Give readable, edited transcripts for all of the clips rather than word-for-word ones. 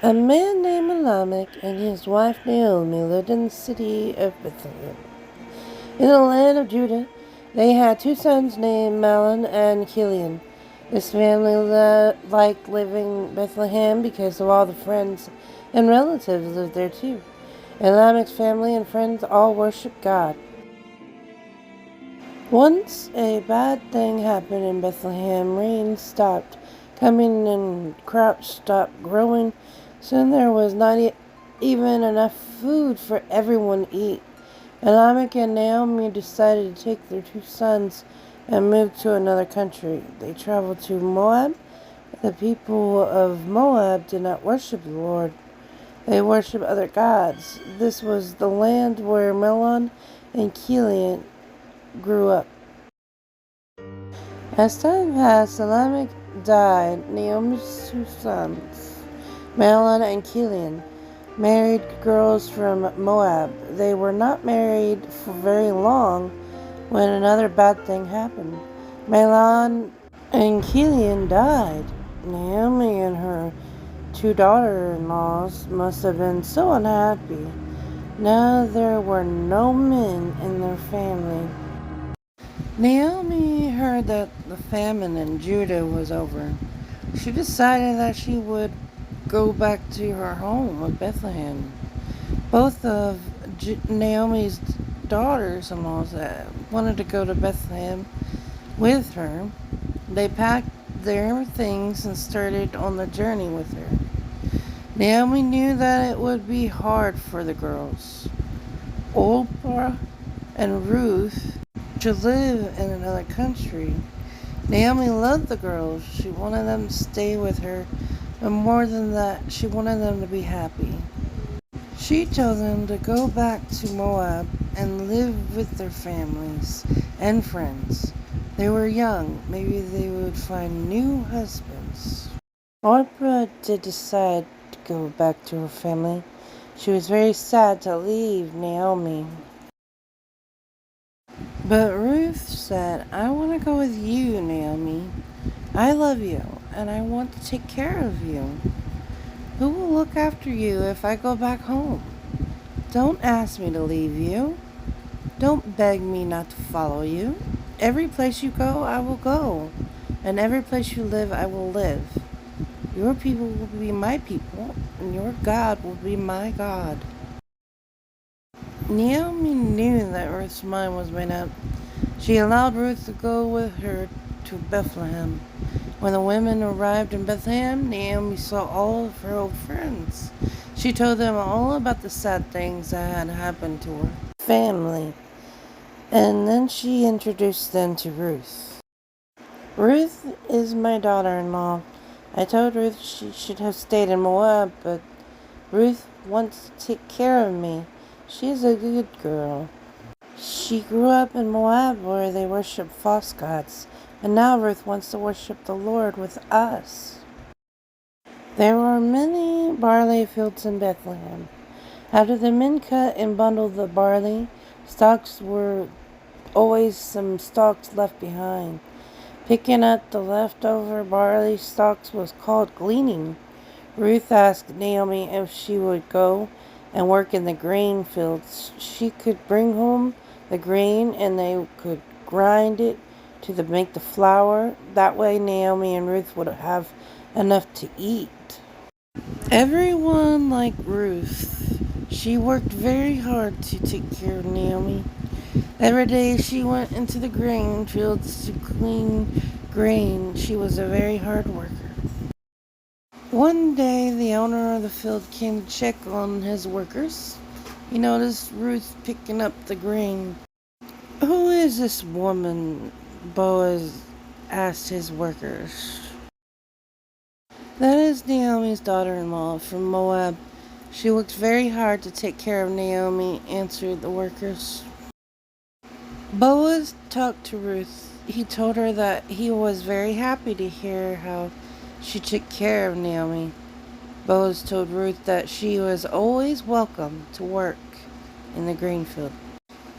A man named Lamech and his wife Naomi lived in the city of Bethlehem. In the land of Judah, they had two sons named Mahlon and Chilion. This family liked living in Bethlehem because of all the friends and relatives lived there too. And Lamech's family and friends all worshiped God. Once a bad thing happened in Bethlehem. Rain stopped coming and crops stopped growing. Soon there was not even enough food for everyone to eat. And Lamech and Naomi decided to take their two sons and move to another country. They traveled to Moab. The people of Moab did not worship the Lord. They worshiped other gods. This was the land where Mahlon and Chilion grew up. As time passed, Lamech died. Naomi's two sons, Mahlon and Chilion, married girls from Moab. They were not married for very long when another bad thing happened. Mahlon and Chilion died. Naomi and her two daughter-in-laws must have been so unhappy. Now there were no men in their family. Naomi heard that the famine in Judah was over. She decided that she would go back to her home of Bethlehem. Both of Naomi's daughters-in-law wanted to go to Bethlehem with her. They packed their things and started on the journey with her. Naomi knew that it would be hard for the girls, Orpah and Ruth, to live in another country. Naomi loved the girls. She wanted them to stay with her, but more than that, she wanted them to be happy. She told them to go back to Moab and live with their families and friends. They were young. Maybe they would find new husbands. Orpah did decide to go back to her family. She was very sad to leave Naomi. But Ruth said, "I want to go with you, Naomi. I love you, and I want to take care of you. Who will look after you if I go back home? Don't ask me to leave you. Don't beg me not to follow you. Every place you go, I will go, and every place you live, I will live. Your people will be my people, and your God will be my God." Naomi knew that Ruth's mind was made up. She allowed Ruth to go with her to Bethlehem. When the women arrived in Bethlehem, Naomi saw all of her old friends. She told them all about the sad things that had happened to her family, and then she introduced them to Ruth. "Ruth is my daughter-in-law. I told Ruth she should have stayed in Moab, but Ruth wants to take care of me. She is a good girl. She grew up in Moab where they worship false gods, and now Ruth wants to worship the Lord with us." There were many barley fields in Bethlehem. After the men cut and bundled the barley, stalks were always some stalks left behind. Picking up the leftover barley stalks was called gleaning. Ruth asked Naomi if she would go and work in the grain fields. She could bring home the grain and they could grind it to make the flour. That way Naomi and Ruth would have enough to eat. Everyone liked Ruth. She worked very hard to take care of Naomi. Every day she went into the grain fields to clean grain. She was a very hard worker. One day, the owner of the field came to check on his workers. He noticed Ruth picking up the grain. "Who is this woman?" Boaz asked his workers. "That is Naomi's daughter-in-law from Moab. She worked very hard to take care of Naomi, answered the workers. Boaz talked to Ruth. He told her that he was very happy to hear how she took care of Naomi. Boaz told Ruth that she was always welcome to work in the grain field.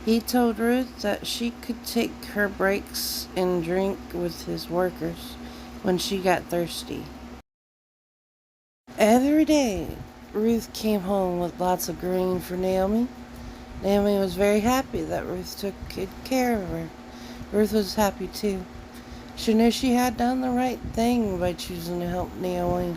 He told Ruth that she could take her breaks and drink with his workers when she got thirsty. Every day, Ruth came home with lots of grain for Naomi. Naomi was very happy that Ruth took good care of her. Ruth was happy too. She knew she had done the right thing by choosing to help Naomi.